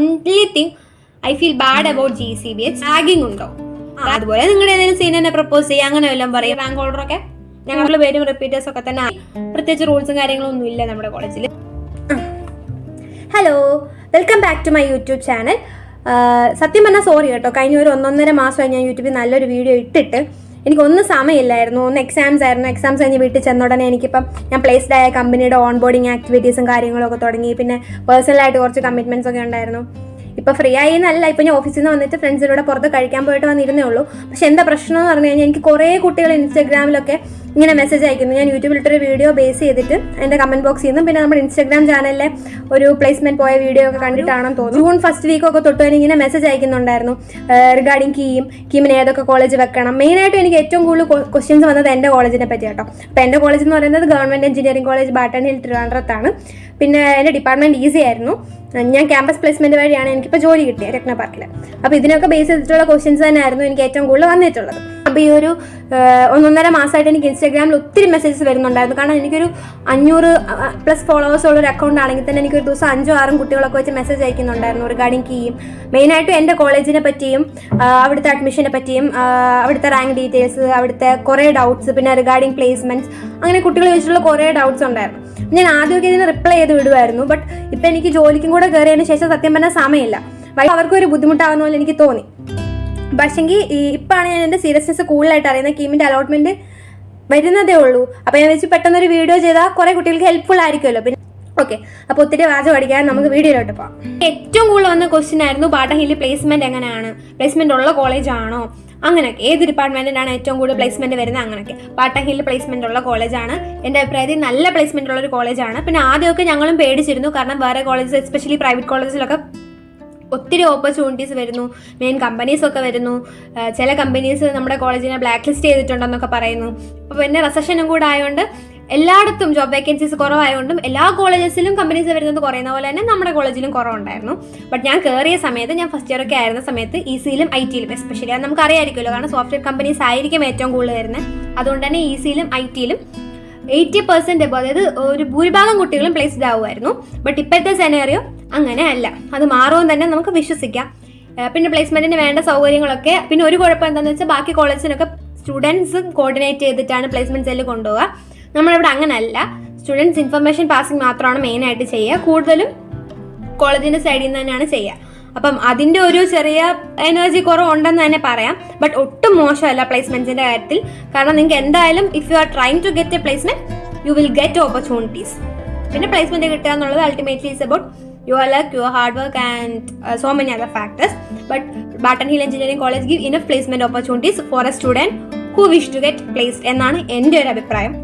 Only thing I feel bad about GCBH. Ragging ഉണ്ടോ? അതുപോലെ നിങ്ങളുടെ ഏതെങ്കിലും സീനിയറിനെ പ്രപ്പോസ് ചെയ്യുക, അങ്ങനെ വല്ലതും പറയും. റാങ്ക് ഹോൾഡറൊക്കെ ഞങ്ങളുടെ പേരും റിപ്പീറ്റേഴ്സ് ഒക്കെ തന്നെ. പ്രത്യേകിച്ച് റൂൾസും കാര്യങ്ങളൊന്നും ഇല്ല നമ്മുടെ കോളേജിൽ. Hello, welcome back to my YouTube channel. സത്യം പറഞ്ഞാൽ സോറി കേട്ടോ, കഴിഞ്ഞ ഒരു 1.5 മാസമായി ഞാൻ യൂട്യൂബിൽ നല്ലൊരു വീഡിയോ ഇട്ടിട്ട് എനിക്കൊന്നും സമയമില്ലായിരുന്നു. ഒന്ന് എക്സാംസ് ആയിരുന്നു. എക്സാംസ് കഴിഞ്ഞ് വീട്ടിൽ ചെന്ന ഉടനെ എനിക്കിപ്പം ഞാൻ പ്ലേസ്ഡ് ആയ കമ്പനിയുടെ ഓൺ ബോർഡിങ് ആക്ടിവിറ്റീസും കാര്യങ്ങളൊക്കെ തുടങ്ങി. പിന്നെ പേഴ്സണലായിട്ട് കുറച്ച് കമ്മിറ്റ്മെൻറ്റ്സ് ഒക്കെ ഉണ്ടായിരുന്നു. ഇപ്പോൾ ഫ്രീ ആയി എന്നല്ല, ഇപ്പം ഞാൻ ഓഫീസിൽ നിന്ന് വന്നിട്ട് ഫ്രണ്ട്സിലൂടെ പുറത്ത് കഴിക്കാൻ പോയിട്ട് വന്നിരുന്നേ ഉള്ളൂ. പക്ഷെ എന്താ പ്രശ്നം എന്ന് പറഞ്ഞു കഴിഞ്ഞാൽ എനിക്ക് കുറേ കുട്ടികൾ ഇൻസ്റ്റാഗ്രാമിലൊക്കെ ഇങ്ങനെ മെസ്സേജ് അയക്കുന്നു. ഞാൻ യൂട്യൂബിലിട്ടൊരു വീഡിയോ ബേസ് ചെയ്തിട്ട് എൻ്റെ കമൻറ്റ് ബോക്സിൽ നിന്നും പിന്നെ നമ്മുടെ ഇൻസ്റ്റാഗ്രാം ചാനലിലെ ഒരു പ്ലേസ്മെൻറ്റ് പോയ വീഡിയോ ഒക്കെ കണ്ടിട്ടാണെന്ന് തോന്നുന്നു. ജൂൺ ഫസ്റ്റ് വീക്കൊക്കെ തൊട്ട് തന്നെ ഇങ്ങനെ മെസ്സേജ് അയക്കുന്നുണ്ടായിരുന്നു റിഗാർഡിങ് കീമിന് ഏതൊക്കെ കോളേജ് വെക്കണം. മെയിനായിട്ടും എനിക്ക് ഏറ്റവും കൂടുതൽ ക്വസ്റ്റ്യൻസ് വന്നത് എൻ്റെ കോളേജിനെ പറ്റി കേട്ടോ. അപ്പോൾ എൻ്റെ കോളേജ് എന്ന് പറയുന്നത് government engineering college Barton Hill ട്രിവാൻഡ്രത്താണ്. പിന്നെ എൻ്റെ ഡിപ്പാർട്ട്മെൻറ്റ് ഈസി ആയിരുന്നു. ഞാൻ ക്യാമ്പസ് പ്ലേസ്മെൻറ്റ് വഴിയാണ് എനിക്കിപ്പോൾ ജോലി കിട്ടിയത് രത്ന പാർക്കിൽ. അപ്പോൾ ഇതിനൊക്കെ ബേസ് ചെയ്തിട്ടുള്ള ക്വസ്റ്റ്യൻസ് തന്നെയായിരുന്നു എനിക്ക് ഏറ്റവും കൂടുതൽ വന്നിട്ടുള്ളത്. അപ്പോൾ ഈ ഒരു 1.5 മാസമായിട്ട് എനിക്ക് ഇൻസ്റ്റാഗ്രാമിൽ ഒത്തിരി മെസ്സേജസ് വരുന്നുണ്ടായിരുന്നു. കാരണം എനിക്കൊരു 500+ ഫോളോവേഴ്സ് ഉള്ള ഒരു അക്കൗണ്ട് ആണെങ്കിൽ തന്നെ എനിക്കൊരു ദിവസം 5-6 കുട്ടികളൊക്കെ വെച്ച് മെസ്സേജ് അയക്കുന്നുണ്ടായിരുന്നു റിഗാർഡിങ് കീയും മെയിനായിട്ടും എൻ്റെ കോളേജിനെ പറ്റിയും അവിടുത്തെ അഡ്മിഷനെ പറ്റിയും അവിടുത്തെ റാങ്ക് ഡീറ്റെയിൽസ്, അവിടുത്തെ കുറേ ഡൗട്ട്സ്, പിന്നെ റിഗാർഡിങ് പ്ലേസ്മെൻറ്റ്സ്, അങ്ങനെ കുട്ടികൾ വെച്ചിട്ടുള്ള കുറേ ഡൗട്ട്സ് ഉണ്ടായിരുന്നു. ഞാൻ ആദ്യമൊക്കെ ഇതിന് റിപ്ലൈ ചെയ്ത് വിടുമായിരുന്നു. ബട്ട് ഇപ്പം എനിക്ക് ജോലിക്കും കൂടെ കയറിയതിന് ശേഷം സത്യം പറഞ്ഞാൽ സമയമില്ല. അവർക്കൊരു ബുദ്ധിമുട്ടാകുന്ന പോലെ എനിക്ക് തോന്നി. പക്ഷെങ്കിൽ ഇപ്പോഴാണ് ഞാൻ എൻ്റെ സീരിയസ്നെസ് കൂടുതലായിട്ട് അറിയുന്നത്. കീമിൻ്റെ അലോട്ട്മെൻറ്റ് വരുന്നതേ ഉള്ളൂ. അപ്പോൾ ഞാൻ വെച്ച് പെട്ടെന്നൊരു വീഡിയോ ചെയ്താൽ കുറേ കുട്ടികൾക്ക് ഹെൽപ്ഫുൾ ആയിരിക്കുമല്ലോ. പിന്നെ ഓക്കെ, അപ്പോൾ ഒത്തിരി വാചകം പഠിക്കാൻ നമുക്ക് വീഡിയോയിലോട്ട് പോകാം. ഏറ്റവും കൂടുതൽ വന്ന ക്വസ്റ്റ്യൻ ആയിരുന്നു ബാട്ടൺ ഹില്ലിൽ പ്ലേസ്മെൻറ്റ് എങ്ങനെയാണ്, പ്ലേസ്മെൻറ്റ് ഉള്ള കോളേജാണോ, അങ്ങനെയൊക്കെ. ഏത് ഡിപ്പാർട്ട്മെൻറ്റിനാണ് ഏറ്റവും കൂടുതൽ പ്ലേസ്മെൻറ്റ് വരുന്നത്, അങ്ങനെയൊക്കെ. ബാട്ടൺ ഹില്ലിൽ പ്ലേസ്മെൻറ്റ് ഉള്ള കോളേജാണ്. എൻ്റെ അഭിപ്രായത്തിൽ നല്ല പ്ലേസ്മെൻറ്റ് ഉള്ളൊരു കോളേജാണ്. പിന്നെ ആദ്യമൊക്കെ ഞങ്ങളും പേടിച്ചിരുന്നു. കാരണം വേറെ കോളേജസ്, എസ്പെഷ്യലി പ്രൈവറ്റ് കോളേജിലൊക്കെ ഒത്തിരി ഓപ്പർച്യൂണിറ്റീസ് വരുന്നു, മെയിൻ കമ്പനീസൊക്കെ വരുന്നു. ചില കമ്പനീസ് നമ്മുടെ കോളേജിനെ ബ്ലാക്ക് ലിസ്റ്റ് ചെയ്തിട്ടുണ്ടെന്നൊക്കെ പറയുന്നു. അപ്പോൾ പിന്നെ റെസഷനും കൂടെ ആയതുകൊണ്ട് എല്ലായിടത്തും ജോബ് വേക്കൻസീസ് കുറവായതുകൊണ്ടും എല്ലാ കോളേജസിലും കമ്പനീസ് വരുന്നത് കുറയുന്ന പോലെ തന്നെ നമ്മുടെ കോളേജിലും കുറവുണ്ടായിരുന്നു. ബട്ട് ഞാൻ കയറിയ സമയത്ത്, ഞാൻ ഫസ്റ്റ് ഇയറൊക്കെ ആയിരുന്ന സമയത്ത് EC-യിലും IT-യിലും എസ്പെഷ്യലി, അത് നമുക്ക് അറിയാമായിരിക്കുമല്ലോ, കാരണം സോഫ്റ്റ്വെയർ കമ്പനീസ് ആയിരിക്കും ഏറ്റവും കൂടുതൽ വരുന്നത്. അതുകൊണ്ട് തന്നെ EC-യിലും IT-യിലും 80% എബോ, അതായത് ഒരു ഭൂരിഭാഗം കുട്ടികളും പ്ലേസ്ഡ് ആവുമായിരുന്നു. ബട്ട് ഇപ്പോഴത്തെ സെനേറിയോ അങ്ങനെ അല്ല. അത് മാറുമെന്ന് തന്നെ നമുക്ക് വിശ്വസിക്കാം. പിന്നെ പ്ലേസ്മെൻറ്റിന് വേണ്ട സൗകര്യങ്ങളൊക്കെ, പിന്നെ ഒരു കുഴപ്പം എന്താണെന്ന് വെച്ചാൽ ബാക്കി കോളേജിനൊക്കെ സ്റ്റുഡൻസ് കോർഡിനേറ്റ് ചെയ്തിട്ടാണ് പ്ലേസ്മെൻറ്റ് സെല്ല് കൊണ്ടുപോകുക. നമ്മളിവിടെ അങ്ങനെയല്ല. സ്റ്റുഡൻസ് ഇൻഫർമേഷൻ പാസിംഗ് മാത്രമാണ് മെയിനായിട്ട് ചെയ്യുക. കൂടുതലും കോളേജിൻ്റെ സൈഡിൽ നിന്ന് തന്നെയാണ് ചെയ്യുക. അപ്പം അതിൻ്റെ ഒരു ചെറിയ എനർജി കുറവുണ്ടെന്ന് തന്നെ പറയാം. ബട്ട് ഒട്ടും മോശമല്ല പ്ലേസ്മെൻറ്റ്സിൻ്റെ കാര്യത്തിൽ. കാരണം നിങ്ങൾക്ക് എന്തായാലും if you are trying to get a placement, you will get opportunities. പിന്നെ പ്ലേസ്മെൻറ്റ് കിട്ടുക എന്നുള്ളത് ultimately is about your luck, your hard work and so many other factors. But Barton Hill engineering college give enough placement opportunities for a student who wish to get placed എന്നാണ് എൻ്റെ ഒരു അഭിപ്രായം.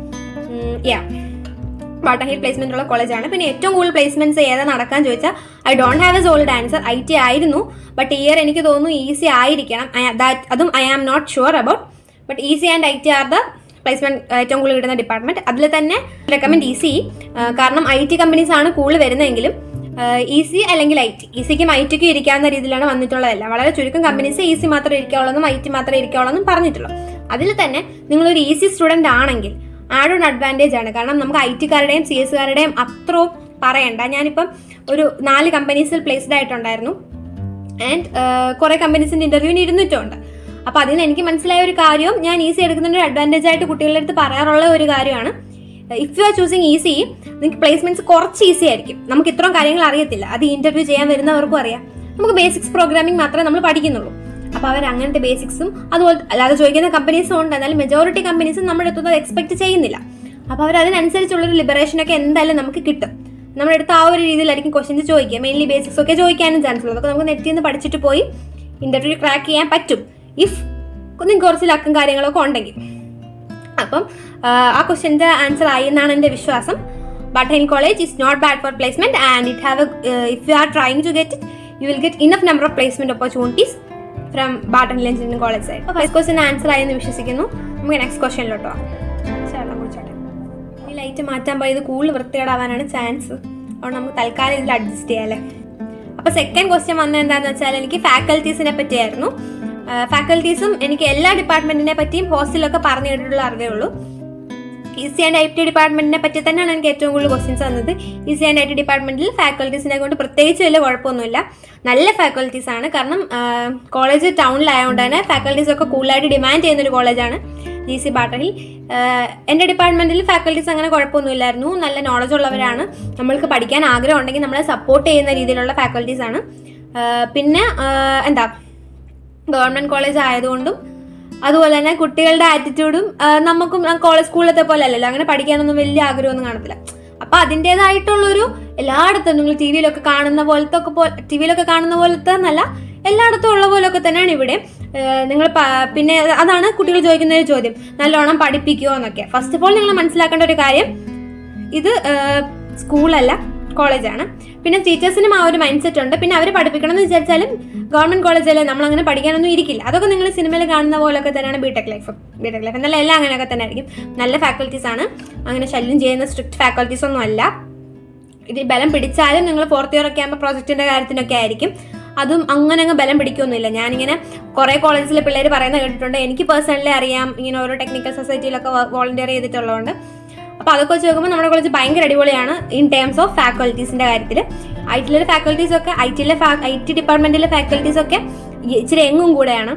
Barton hill placement ഉള്ള കോളേജാണ്. പിന്നെ ഏറ്റവും കൂടുതൽ placements ഏതാ നടക്കാൻ ചോദിച്ചാൽ I don't have a solid answer. IT ആയിരുന്നു, ബട്ട് ഇയർ എനിക്ക് തോന്നുന്നു EC ആയിരിക്കണം. അതും I am not sure about. But EC and IT are the placement ഏറ്റവും കൂടുതൽ കിട്ടുന്ന ഡിപ്പാർട്ട്മെന്റ്. അതിൽ തന്നെ റെക്കമെൻഡ് EC, കാരണം IT കമ്പനീസ് ആണ് കൂടുതൽ വരുന്നതെങ്കിലും EC അല്ലെങ്കിൽ IT, ECക്കും ITക്കും ഇരിക്കാവുന്ന രീതിയിലാണ് വന്നിട്ടുള്ളതല്ല. വളരെ ചുരുക്കം കമ്പനീസ് EC മാത്രമേ ഇരിക്കാവുള്ളൂ, IT മാത്രമേ ഇരിക്കാവുള്ളൂ പറഞ്ഞിട്ടുള്ളൂ. അതിൽ തന്നെ നിങ്ങളൊരു EC സ്റ്റുഡൻ്റ് ആണെങ്കിൽ ആഡ് ഓൺ അഡ്വാൻറ്റേജ് ആണ്. കാരണം നമുക്ക് IT-കാരുടെയും CS-കാരുടെയും അത്രയും പറയണ്ട. ഞാനിപ്പം ഒരു 4 കമ്പനീസിൽ പ്ലേസ്ഡ് ആയിട്ടുണ്ടായിരുന്നു. ആൻഡ് കുറേ കമ്പനീസിൻ്റെ ഇൻ്റർവ്യൂവിന് ഇരുന്നിട്ടുണ്ട്. അപ്പോൾ അതിൽ എനിക്ക് മനസ്സിലായ ഒരു കാര്യവും ഞാൻ EC എടുക്കുന്നതിൻ്റെ ഒരു അഡ്വാൻറ്റേജ് ആയിട്ട് കുട്ടികളുടെ അടുത്ത് പറയാറുള്ള ഒരു കാര്യമാണ്, if you R choosing EC, നിങ്ങൾക്ക് പ്ലേസ്മെൻറ്റ്സ് കുറച്ച് ഈസി ആയിരിക്കും. നമുക്ക് ഇത്രയും കാര്യങ്ങൾ അറിയത്തില്ല. അത് ഇൻ്റർവ്യൂ ചെയ്യാൻ വരുന്നവർക്കും അറിയാം. നമുക്ക് ബേസിക്സ് പ്രോഗ്രാമിംഗ് മാത്രമേ നമ്മൾ പഠിക്കുന്നുള്ളൂ. അപ്പോൾ അവർ അങ്ങനത്തെ ബേസിക്സും അതുപോലെ അല്ലാതെ ചോദിക്കുന്ന കമ്പനീസും ഉണ്ട്. എന്നാലും മെജോറിറ്റി കമ്പനീസും നമ്മുടെ അടുത്ത് എക്സ്പെക്ട് ചെയ്യുന്നില്ല. അപ്പോൾ അവർ അതിനനുസരിച്ചുള്ളൊരു ലിബറേഷനൊക്കെ എന്തായാലും നമുക്ക് കിട്ടും. നമ്മുടെ അടുത്ത് ആ ഒരു രീതിയിലായിരിക്കും ക്വസ്റ്റ്യൻസ് ചോദിക്കുക. മെയിൻലി ബേസിക്സ് ഒക്കെ ചോദിക്കാനും ചാൻസ് ഉള്ളത്. അതൊക്കെ നമുക്ക് നെറ്റിൽ നിന്ന് പഠിച്ചിട്ട് പോയി ഇൻ്റർവ്യൂ ക്രാക്ക് ചെയ്യാൻ പറ്റും, ഇഫ് നിങ്ങൾക്ക് കുറച്ച് ലക്കും കാര്യങ്ങളൊക്കെ ഉണ്ടെങ്കിൽ. അപ്പം ആ ക്വസ്റ്റ്യൻ്റെ ആൻസർ ആയി എന്നാണ് എൻ്റെ വിശ്വാസം. Barton Hill college is not bad for placement and it have if you are trying to get it, you will get enough number of placement opportunities from Barton Hill engineering college side. അപ്പോൾ ഫസ്റ്റ് ക്വസ്റ്റ്യൻ ആൻസർ ആയെന്ന് വിശ്വസിക്കുന്നു. നമുക്ക് next ക്വസ്റ്റ്യനിലോട്ട് പോകാം. ചേട്ടൻ കുടിച്ചോട്ടെ. ഈ light മാറ്റാൻ പോയത് കൂടുതൽ വൃത്തികേടാവാനാണ് ചാൻസ്. അതുകൊണ്ട് നമുക്ക് തൽക്കാലം ഇതിൽ അഡ്ജസ്റ്റ് ചെയ്യാം അല്ലേ. അപ്പോൾ സെക്കൻഡ് ക്വസ്റ്റ്യൻ വന്നത് എന്താണെന്ന് വെച്ചാൽ എനിക്ക് ഫാക്കൽറ്റീസിനെ പറ്റിയായിരുന്നു. ഫാക്കൽറ്റീസും എനിക്ക് എല്ലാ ഡിപ്പാർട്ട്മെൻറ്റിനെ പറ്റിയും ഹോസ്റ്റലൊക്കെ പറഞ്ഞു കേട്ടിട്ടുള്ള അറിവേ ഉള്ളൂ. ECE ആൻഡ് IT ഡിപ്പാർട്ട്മെന്റിനെ പറ്റി തന്നെയാണ് എനിക്ക് ഏറ്റവും കൂടുതൽ ക്വസ്റ്റ്യൻസ് വന്നത്. ECE ആൻഡ് IT ഡിപ്പാർട്ട്മെന്റിൽ ഫാക്കൽറ്റീസിനെ കൊണ്ട് പ്രത്യേകിച്ച് വലിയ കുഴപ്പമൊന്നുമില്ല, നല്ല ഫാക്കൽറ്റീസ് ആണ്. കാരണം കോളേജ് ടൗണിലായതുകൊണ്ട് തന്നെ ഫാക്കൽറ്റീസ് ഒക്കെ കൂടുതലായിട്ട് ഡിമാൻഡ് ചെയ്യുന്നൊരു കോളേജാണ് GC ബാട്ടറിൽ. എൻ്റെ ഡിപ്പാർട്ട്മെന്റിൽ ഫാക്കൽറ്റീസ് അങ്ങനെ കുഴപ്പമൊന്നുമില്ലായിരുന്നു, നല്ല നോളജ് ഉള്ളവരാണ്. നമ്മൾക്ക് പഠിക്കാൻ ആഗ്രഹം ഉണ്ടെങ്കിൽ നമ്മളെ സപ്പോർട്ട് ചെയ്യുന്ന രീതിയിലുള്ള ഫാക്കൽറ്റീസ് ആണ്. പിന്നെ ഗവൺമെൻറ് കോളേജ് ആയതുകൊണ്ടും അതുപോലെ തന്നെ കുട്ടികളുടെ ആറ്റിറ്റ്യൂഡും നമുക്കും സ്കൂളിലത്തെ പോലെ അല്ലല്ലോ, അങ്ങനെ പഠിക്കാനൊന്നും വലിയ ആഗ്രഹമൊന്നും കാണത്തില്ല. അപ്പം അതിൻ്റെതായിട്ടുള്ളൊരു എല്ലായിടത്തും നിങ്ങൾ ടി വിയിലൊക്കെ കാണുന്ന പോലത്തെ എന്നല്ല, എല്ലായിടത്തും ഉള്ള പോലൊക്കെ തന്നെയാണ് ഇവിടെ. നിങ്ങൾ പിന്നെ അതാണ് കുട്ടികൾ ചോദിക്കുന്ന ഒരു ചോദ്യം, നല്ലോണം പഠിപ്പിക്കുമോ എന്നൊക്കെ. ഫസ്റ്റ് ഓഫ് ഓൾ നിങ്ങൾ മനസ്സിലാക്കേണ്ട ഒരു കാര്യം, ഇത് സ്കൂളല്ല, കോളേജാണ്. പിന്നെ ടീച്ചേഴ്സിനും ആ ഒരു മൈൻഡ് സെറ്റ് ഉണ്ട്. പിന്നെ അവർ പഠിപ്പിക്കണം എന്ന് വിചാരിച്ചാലും ഗവൺമെന്റ് കോളേജല്ലേ, നമ്മളങ്ങനെ പഠിക്കാനൊന്നും ഇരിക്കില്ല. അതൊക്കെ നിങ്ങൾ സിനിമയിൽ കാണുന്ന പോലൊക്കെ തന്നെയാണ് ബിടെക് ലൈഫ് എന്നല്ല, എല്ലാം അങ്ങനെയൊക്കെ തന്നെ ആയിരിക്കും. നല്ല ഫാക്കൽറ്റീസ് ആണ്, അങ്ങനെ ശല്യം ചെയ്യുന്ന സ്ട്രിക്റ്റ് ഫാക്കൽറ്റീസ് ഒന്നും അല്ല. ഇത് ബലം പിടിച്ചാലും നിങ്ങൾ 4th ഇയർ ഒക്കെ ആകുമ്പോൾ പ്രോജക്റ്റിന്റെ കാര്യത്തിനൊക്കെ ആയിരിക്കും, അതും അങ്ങനെ അങ്ങ് ബലം പിടിക്കൊന്നുമില്ല. ഞാനിങ്ങനെ കുറേ കോളേജിലെ പിള്ളേർ പറയുന്നത് കേട്ടിട്ടുണ്ട്, എനിക്ക് പേഴ്സണലി അറിയാം, ഇങ്ങനെ ഓരോ ടെക്നിക്കൽ സൊസൈറ്റിയിലൊക്കെ വോളണ്ടിയർ ചെയ്തിട്ടുള്ളതുകൊണ്ട്. അപ്പോൾ അതൊക്കെ വെച്ച് നോക്കുമ്പോൾ നമ്മുടെ കോളേജ് ഭയങ്കര അടിപൊളിയാണ് ഇൻ ടേംസ് ഓഫ് ഫാക്കൽറ്റീസിൻ്റെ കാര്യത്തിൽ. IT ഫാക്കൽറ്റീസൊക്കെ IT ഡിപ്പാർട്ട്മെൻറ്റിലെ ഫാക്കൽറ്റീസൊക്കെ ഇച്ചിരി എങ്ങും കൂടെയാണ്.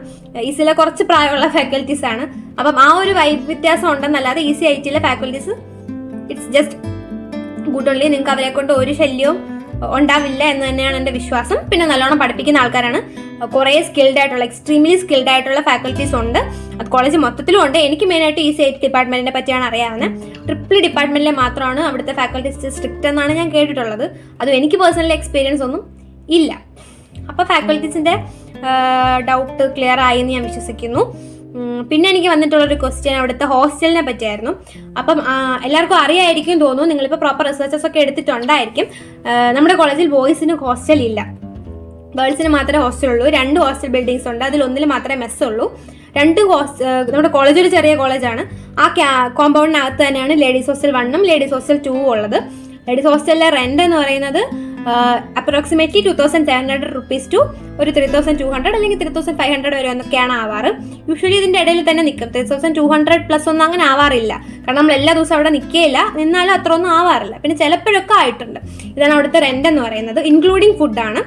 ECE കുറച്ച് പ്രായമുള്ള ഫാക്കൽറ്റീസ് ആണ്. അപ്പം ആ ഒരു വ്യത്യാസം ഉണ്ടെന്നല്ലാതെ ECE IT faculties it's just good only. നിങ്ങൾക്ക് അവരെ കൊണ്ട് ഒരു ശല്യവും ഉണ്ടാവില്ല എന്ന് തന്നെയാണ് എൻ്റെ വിശ്വാസം. പിന്നെ നല്ലോണം പഠിപ്പിക്കുന്ന ആൾക്കാരാണ്, കുറേ എക്സ്ട്രീംലി സ്കിൽഡ് ആയിട്ടുള്ള ഫാക്കൽറ്റീസ് ഉണ്ട്. അത് കോളേജ് മൊത്തത്തിലും ഉണ്ട്. എനിക്ക് മെയിനായിട്ട് ECE IT ഡിപ്പാർട്ട്മെന്റിനെ പറ്റിയാണ് അറിയാവുന്നത്. ട്രിപ്പിൾ ഡിപ്പാർട്ട്മെന്റിലെ മാത്രമാണ് അവിടുത്തെ ഫാക്കൽറ്റീസ് സ്ട്രിക്റ്റ് എന്നാണ് ഞാൻ കേട്ടിട്ടുള്ളത്. അതും എനിക്ക് പേഴ്സണലി എക്സ്പീരിയൻസ് ഒന്നും ഇല്ല. അപ്പോൾ ഫാക്കൽറ്റീസിൻ്റെ ഡൗട്ട് ക്ലിയർ ആയി എന്ന് ഞാൻ വിശ്വസിക്കുന്നു. പിന്നെ എനിക്ക് വന്നിട്ടുള്ളൊരു ക്വസ്റ്റ്യൻ അവിടുത്തെ ഹോസ്റ്റലിനെ പറ്റിയായിരുന്നു. അപ്പം എല്ലാവർക്കും അറിയായിരിക്കും തോന്നുന്നു, നിങ്ങളിപ്പോൾ പ്രോപ്പർ റിസർച്ചസ് ഒക്കെ എടുത്തിട്ടുണ്ടായിരിക്കും. നമ്മുടെ കോളേജിൽ ബോയ്സിന് ഹോസ്റ്റൽ ഇല്ല, ഗേൾസിന് മാത്രമേ ഹോസ്റ്റലുള്ളൂ. 2 ഹോസ്റ്റൽ ബിൽഡിങ്സ് ഉണ്ട്, അതിൽ ഒന്നിൽ മാത്രമേ മെസ്സുള്ളൂ. 2 നമ്മുടെ കോളേജ് ഒരു ചെറിയ കോളേജാണ്. ആ കോമ്പൗണ്ടിനകത്ത് തന്നെയാണ് ലേഡീസ് ഹോസ്റ്റൽ 1ഉം ലേഡീസ് ഹോസ്റ്റൽ 2ഉം ഉള്ളത്. ലേഡീസ് ഹോസ്റ്റലിലെ റെന്റ് എന്ന് പറയുന്നത് അപ്രോക്സിമേറ്റ്ലി 2700 rupees ടു ഒരു 3200 അല്ലെങ്കിൽ 3500 വരെ എന്നൊക്കെയാണ് ആവാറ്. യൂഷ്വലി ഇതിൻ്റെ ഇടയിൽ തന്നെ നിൽക്കും. 3200 പ്ലസ് ഒന്നും അങ്ങനെ ആവാറില്ല, കാരണം നമ്മൾ എല്ലാ ദിവസവും അവിടെ നിൽക്കുകയില്ല, നിന്നാലും അത്ര ഒന്നും ആവാറില്ല. പിന്നെ ചിലപ്പോഴൊക്കെ ആയിട്ടുണ്ട്. ഇതാണ് അവിടുത്തെ റെന്റ് എന്ന് പറയുന്നത്, ഇൻക്ലൂഡിങ് ഫുഡാണ്.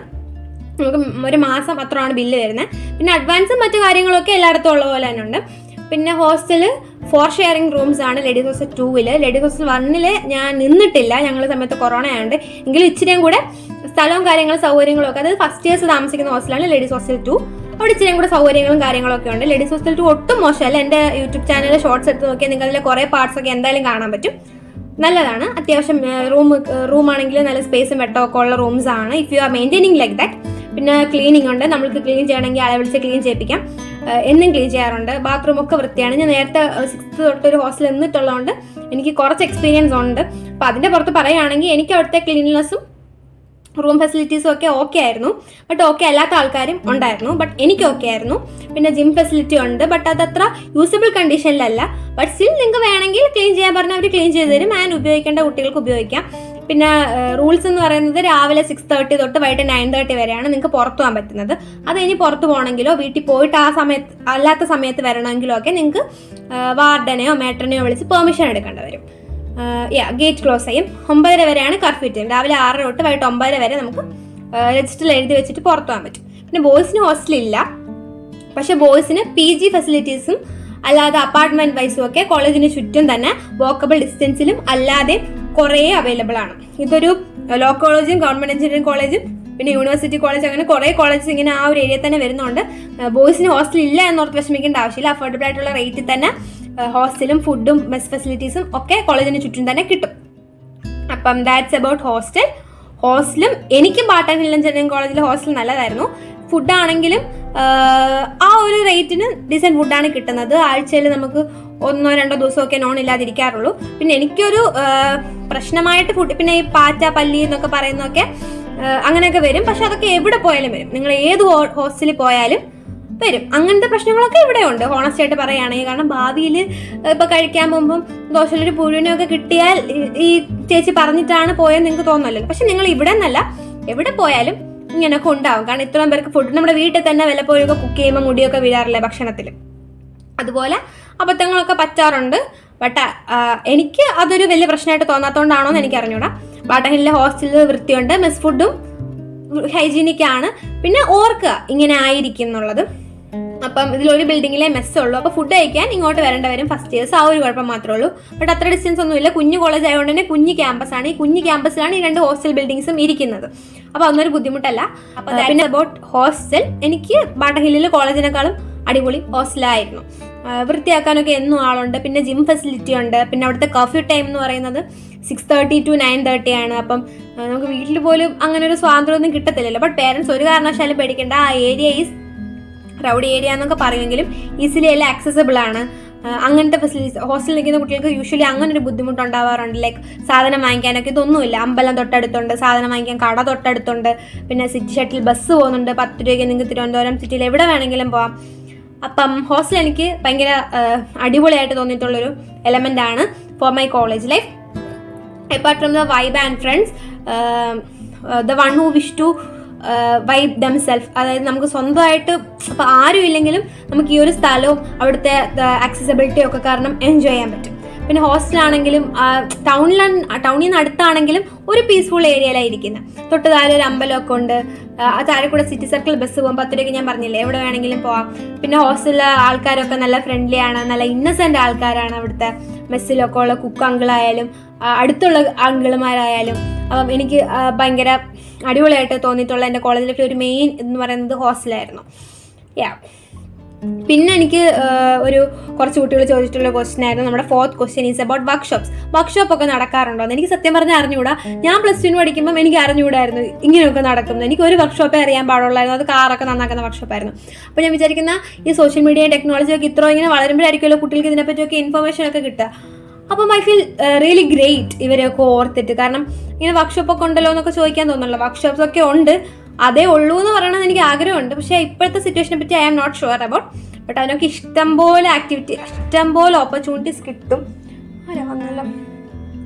നമുക്ക് ഒരു മാസം അത്രയാണ് ബില്ല് വരുന്നത്. പിന്നെ അഡ്വാൻസും മറ്റു കാര്യങ്ങളൊക്കെ എല്ലായിടത്തും ഉള്ള പോലെ തന്നെ ഉണ്ട്. പിന്നെ ഹോസ്റ്റല് 4 ഷെയറിംഗ് റൂംസ് ആണ് ലേഡീസ് ഹോസ്റ്റൽ 2-ൽ. ലേഡീസ് ഹോസ്റ്റൽ 1-ൽ ഞാൻ നിന്നിട്ടില്ല, ഞങ്ങൾ സമയത്ത് കൊറോണ ആയതുകൊണ്ട്. എങ്കിലും ഇച്ചിരിയും കൂടെ സ്ഥലവും കാര്യങ്ങളും സൗകര്യങ്ങളും ഒക്കെ, അതായത് ഫസ്റ്റ് ഇയേഴ്സ് താമസിക്കുന്ന ഹോസ്റ്റലാണ് ലേഡീസ് ഹോസ്റ്റൽ 2. അവിടെ ഇച്ചിരിയും കൂടെ സൗകര്യങ്ങളും കാര്യങ്ങളൊക്കെ ഉണ്ട്. ലേഡീസ് ഹോസ്റ്റൽ 2 ഒട്ടും മോശമല്ല. എൻ്റെ യൂട്യൂബ് ചാനലിൽ ഷോർട്സ് എടുത്ത് നോക്കിയാൽ നിങ്ങൾക്ക് അതിലെ കുറേ പാർട്സ് ഒക്കെ എന്തായാലും കാണാൻ പറ്റും. നല്ലതാണ്, അത്യാവശ്യം റൂമാണെങ്കിൽ നല്ല സ്പേസും വെട്ടമൊക്കെ ഉള്ള റൂംസ് ആണ്, if you R maintaining like that. പിന്നെ ക്ലീനിങ് ഉണ്ട്, നമ്മൾക്ക് ക്ലീൻ ചെയ്യണമെങ്കിൽ ആളെ വിളിച്ച് ക്ലീൻ ചെയ്യിപ്പിക്കാം. എന്നും ക്ലീൻ ചെയ്യാറുണ്ട്. ബാത്റൂം ഒക്കെ വൃത്തിയാണ്. ഞാൻ നേരത്തെ 6th തൊട്ടൊരു ഹോസ്റ്റലിൽ നിന്നിട്ടുള്ളതുകൊണ്ട് എനിക്ക് കുറച്ച് എക്സ്പീരിയൻസ് ഉണ്ട്. അപ്പോൾ അതിൻ്റെ പുറത്ത് പറയുകയാണെങ്കിൽ എനിക്ക് അവിടുത്തെ ക്ലീൻനെസ്സും റൂം ഫെസിലിറ്റീസും ഒക്കെ ഓക്കെ ആയിരുന്നു. ബട്ട് ഓക്കെ അല്ലാത്ത ആൾക്കാരും ഉണ്ടായിരുന്നു, ബട്ട് എനിക്ക് ഓക്കെ ആയിരുന്നു. പിന്നെ ജിം ഫെസിലിറ്റി ഉണ്ട്, ബട്ട് അതത്ര യൂസബിൾ കണ്ടീഷനിലല്ല. ബട്ട് സ്റ്റിൽ നിങ്ങൾക്ക് വേണമെങ്കിൽ ക്ലീൻ ചെയ്യാൻ പറഞ്ഞാൽ അവർ ക്ലീൻ ചെയ്ത് തരും. ആൻഡ് ഉപയോഗിക്കേണ്ട കുട്ടികൾക്ക് ഉപയോഗിക്കാം. പിന്നെ റൂൾസ് എന്ന് പറയുന്നത് രാവിലെ 6:30 തൊട്ട് വൈകിട്ട് 9:30 വരെയാണ് നിങ്ങൾക്ക് പുറത്തു പോകാൻ പറ്റുന്നത്. അത് ഇനി പുറത്ത് പോകണമെങ്കിലോ വീട്ടിൽ പോയിട്ട് അല്ലാത്ത സമയത്ത് വരണമെങ്കിലോ ഒക്കെ നിങ്ങൾക്ക് വാർഡനെയോ മേട്രനെയോ വിളിച്ച് പെർമിഷൻ എടുക്കേണ്ടി വരും. ഗേറ്റ് ക്ലോസ് ചെയ്യും. 9:30 വരെയാണ് കർഫ്യൂ ടൈം. രാവിലെ 6 തൊട്ട് വൈകിട്ട് 9 വരെ നമുക്ക് രജിസ്റ്ററിൽ എഴുതി വെച്ചിട്ട് പുറത്തു പോകാൻ പറ്റും. പിന്നെ ബോയ്സിന് ഹോസ്റ്റലില്ല, പക്ഷെ ബോയ്സിന് PG ഫെസിലിറ്റീസും അല്ലാതെ അപ്പാർട്ട്മെന്റ് വൈസും ഒക്കെ കോളേജിന് ചുറ്റും തന്നെ വാക്കബിൾ ഡിസ്റ്റൻസിലും അല്ലാതെ കുറേ അവൈലബിൾ ആണ്. ഇതൊരു ലോ കോളേജും ഗവൺമെന്റ് എഞ്ചിനീയറിംഗ് കോളേജും പിന്നെ യൂണിവേഴ്സിറ്റി കോളേജ്, അങ്ങനെ കുറേ കോളേജസ് ഇങ്ങനെ ആ ഒരു ഏരിയ തന്നെ വരുന്നുണ്ട്. ബോയ്സിന് ഹോസ്റ്റൽ ഇല്ല എന്നോർത്ത് വിഷമിക്കേണ്ട ആവശ്യമില്ല. അഫോർഡബിൾ ആയിട്ടുള്ള റേറ്റിൽ തന്നെ ഹോസ്റ്റലും ഫുഡും ബസ് ഫെസിലിറ്റീസും ഒക്കെ കോളേജിന് ചുറ്റും തന്നെ കിട്ടും. അപ്പം ദാറ്റ്സ് അബൌട്ട് ഹോസ്റ്റലും എനിക്കും പാട്ടൻ ഹിൽ എഞ്ചിനീയറിംഗ് കോളേജിലെ ഹോസ്റ്റൽ നല്ലതായിരുന്നു. ഫുഡാണെങ്കിലും ആ ഒരു റേറ്റിന് ഡീസൻറ്റ് ഫുഡാണ് കിട്ടുന്നത്. ആഴ്ചയിൽ നമുക്ക് 1-2 ദിവസമൊക്കെ നോൺ ഇല്ലാതിരിക്കാറുള്ളൂ. പിന്നെ എനിക്കൊരു പ്രശ്നമായിട്ട് ഫുഡ്, പിന്നെ ഈ പാറ്റ പല്ലി എന്നൊക്കെ പറയുന്നതൊക്കെ അങ്ങനെയൊക്കെ വരും. പക്ഷെ അതൊക്കെ എവിടെ പോയാലും വരും, നിങ്ങൾ ഏത് ഹോസ്റ്റലിൽ പോയാലും വരും. അങ്ങനത്തെ പ്രശ്നങ്ങളൊക്കെ ഇവിടെ ഉണ്ട്, ഹോണസ്റ്റ് ആയിട്ട് പറയുകയാണെങ്കിൽ. കാരണം ഭാവിയിൽ ഇപ്പോൾ കഴിക്കാൻ പോകുമ്പം ദോശയിലൊരു പുഴുവിനെയൊക്കെ കിട്ടിയാൽ ഈ ചേച്ചി പറഞ്ഞിട്ടാണ് പോയെന്ന് നിങ്ങൾക്ക് തോന്നുമല്ലോ. പക്ഷെ നിങ്ങൾ ഇവിടെ നിന്നല്ല, എവിടെ പോയാലും ഇങ്ങനെയൊക്കെ ഉണ്ടാവും. കാരണം ഇത്രയും പേർക്ക് ഫുഡ് നമ്മുടെ വീട്ടിൽ തന്നെ വല്ലപ്പോഴൊക്കെ കുക്ക് ചെയ്യുമ്പോൾ മുടിയൊക്കെ വീഴാറില്ലേ ഭക്ഷണത്തിൽ, അതുപോലെ അബദ്ധങ്ങളൊക്കെ പറ്റാറുണ്ട്. ബട്ട് എനിക്ക് അതൊരു വലിയ പ്രശ്നമായിട്ട് തോന്നാത്തതുകൊണ്ടാണോ എന്ന് എനിക്ക് അറിഞ്ഞൂടാ. ബാട്ടൺ ഹില്ലിലെ ഹോസ്റ്റലിൽ വൃത്തിയുണ്ട്, മെസ് ഫുഡും ഹൈജീനിക് ആണ്. പിന്നെ ഓർക്കുക ഇങ്ങനെ ആയിരിക്കും എന്നുള്ളത്. അപ്പം ഇതിലൊരു ബിൽഡിങ്ങിലെ മെസ്സുള്ളൂ, അപ്പോൾ ഫുഡ് കഴിക്കാൻ ഇങ്ങോട്ട് വരേണ്ട വരും ഫസ്റ്റ് ഇയേഴ്സ്. ആ ഒരു കുഴപ്പം മാത്രമേ ഉള്ളൂ. ബട്ട് അത്ര ഡിസ്റ്റൻസ് ഒന്നുമില്ല. കുഞ്ഞു കോളേജ് ആയതുകൊണ്ട് തന്നെ കുഞ്ഞു ക്യാമ്പസാണ്. ഈ കുഞ്ഞു ക്യാമ്പസിലാണ് ഈ 2 ഹോസ്റ്റൽ ബിൽഡിങ്സും ഇരിക്കുന്നത്. അപ്പോൾ അതൊന്നൊരു ബുദ്ധിമുട്ടല്ല. അപ്പോൾ പിന്നെ അബൌട്ട് ഹോസ്റ്റൽ, എനിക്ക് ബാട്ടൺ ഹില്ലിൽ കോളേജിനേക്കാളും അടിപൊളി ഹോസ്റ്റലായിരുന്നു. വൃത്തിയാക്കാനൊക്കെ എന്നും ആളുണ്ട്. പിന്നെ ജിം ഫെസിലിറ്റി ഉണ്ട്. പിന്നെ അവിടുത്തെ കർഫ്യൂ ടൈം എന്ന് പറയുന്നത് 6:30 to 9:30 ആണ്. അപ്പം നമുക്ക് വീട്ടിൽ പോലും അങ്ങനെ ഒരു സ്വാതന്ത്ര്യമൊന്നും കിട്ടത്തില്ലല്ലോ. ബട്ട് പേരൻസ് ഒരു കാരണവശാലും പേടിക്കേണ്ട. ആ ഏരിയ ഈസ് റൗഡി ഏരിയ എന്നൊക്കെ പറയുമെങ്കിലും ഈസിലി എല്ലാം ആക്സസിബിൾ ആണ്. അങ്ങനത്തെ ഫെസിലിറ്റീസ് ഹോസ്റ്റലിൽ നിൽക്കുന്ന കുട്ടികൾക്ക് യൂഷ്വലി അങ്ങനെ ഒരു ബുദ്ധിമുട്ടുണ്ടാവാറുണ്ട്. ലൈക്ക് സാധനം വാങ്ങിക്കാനൊക്കെ ഇതൊന്നുമില്ല. അമ്പലം തൊട്ടടുത്തുണ്ട്, സാധനം വാങ്ങിക്കാൻ കട തൊട്ടടുത്തുണ്ട്. പിന്നെ സിറ്റി ഷട്ടിൽ ബസ് പോകുന്നുണ്ട്. 10 രൂപയ്ക്ക് നിങ്ങൾക്ക് തിരുവനന്തപുരം സിറ്റിയിൽ എവിടെ വേണമെങ്കിലും പോവാം. അപ്പം ഹോസ്റ്റൽ എനിക്ക് ഭയങ്കര അടിപൊളിയായിട്ട് തോന്നിയിട്ടുള്ളൊരു എലമെൻ്റ് ആണ് for my college life. Apart from the vibe and friends, the one who wish to vibe themselves, അതായത് നമുക്ക് സ്വന്തമായിട്ട് അപ്പോൾ ആരും ഇല്ലെങ്കിലും നമുക്ക് ഈ ഒരു സ്ഥലവും അവിടുത്തെ ആക്സസിബിലിറ്റിയും ഒക്കെ കാരണം എൻജോയ് ചെയ്യാൻ പറ്റും. പിന്നെ ഹോസ്റ്റലാണെങ്കിലും ടൗണിൽ നിന്ന് അടുത്താണെങ്കിലും ഒരു പീസ്ഫുൾ ഏരിയയിലായിരിക്കുന്നത്. തൊട്ട് താഴെ ഒരു അമ്പലമൊക്കെ ഉണ്ട്. താഴെ കൂടെ സിറ്റി സർക്കിൾ ബസ് പോകും. 10 രൂപയ്ക്ക് ഞാൻ പറഞ്ഞില്ലേ, എവിടെ വേണമെങ്കിലും പോവാം. പിന്നെ ഹോസ്റ്റലിലെ ആൾക്കാരൊക്കെ നല്ല ഫ്രണ്ട്ലി ആണ്, നല്ല ഇന്നസെൻ്റ് ആൾക്കാരാണ്. അവിടുത്തെ മെസ്സിലൊക്കെ ഉള്ള കുക്ക് അങ്കിളായാലും അടുത്തുള്ള അങ്കിളുമാരായാലും. അപ്പം എനിക്ക് ഭയങ്കര അടിപൊളിയായിട്ട് തോന്നിയിട്ടുള്ള എൻ്റെ കോളേജ് ലൈഫിൽ ഒരു മെയിൻ എന്ന് പറയുന്നത് ഹോസ്റ്റലായിരുന്നു. പിന്നെ എനിക്ക് കുറച്ച് കുട്ടികൾ ചോദിച്ചിട്ടുള്ള ക്വസ്റ്റ്യൻ ആയിരുന്നു. നമ്മുടെ 4th question is about workshop ഒക്കെ നടക്കാറുണ്ടോ എന്ന്. എനിക്ക് സത്യം പറഞ്ഞാൽ അറിഞ്ഞുകൂടാ. ഞാൻ +2 പഠിക്കുമ്പം എനിക്ക് അറിഞ്ഞുകൂടായിരുന്നു ഇങ്ങനെയൊക്കെ നടക്കുന്നത്. എനിക്ക് ഒരു വർക്ക്ഷോപ്പേ അറിയാൻ പാടുള്ളായിരുന്നു. അത് കാറൊക്കെ നന്നാക്കുന്ന വർക്ക്ഷോപ്പായിരുന്നു. അപ്പോൾ ഞാൻ വിചാരിക്കുന്ന ഈ സോഷ്യൽ മീഡിയ ടെക്നോളജി ഒക്കെ ഇത്രയും ഇങ്ങനെ വളരുമ്പോഴായിരിക്കുമല്ലോ കുട്ടികൾക്ക് ഇതിനെപ്പറ്റിയൊക്കെ ഇൻഫർമേഷൻ ഒക്കെ കിട്ടുക. അപ്പം ഐ ഫീൽ റിയലി ഗ്രേറ്റ് ഇവരെയൊക്കെ ഓർത്തിട്ട്. കാരണം ഇങ്ങനെ വർക്ക്ഷോപ്പൊക്കെ ഉണ്ടല്ലോ എന്നൊക്കെ ചോദിക്കാൻ തോന്നുന്നല്ലോ. വർക്ക്ഷോപ്സ് ഒക്കെ ഉണ്ട്, അതേ ഉള്ളൂ എന്ന് പറയണമെന്ന് എനിക്ക് ആഗ്രഹമുണ്ട്. പക്ഷേ ഇപ്പോഴത്തെ സിറ്റുവേഷനെ പറ്റി I am not sure about. But അതിനൊക്കെ ഇഷ്ടംപോലെ ആക്ടിവിറ്റി, ഇഷ്ടംപോലെ ഓപ്പർച്യൂണിറ്റീസ് കിട്ടും. ആരാ വന്നല്ലോ,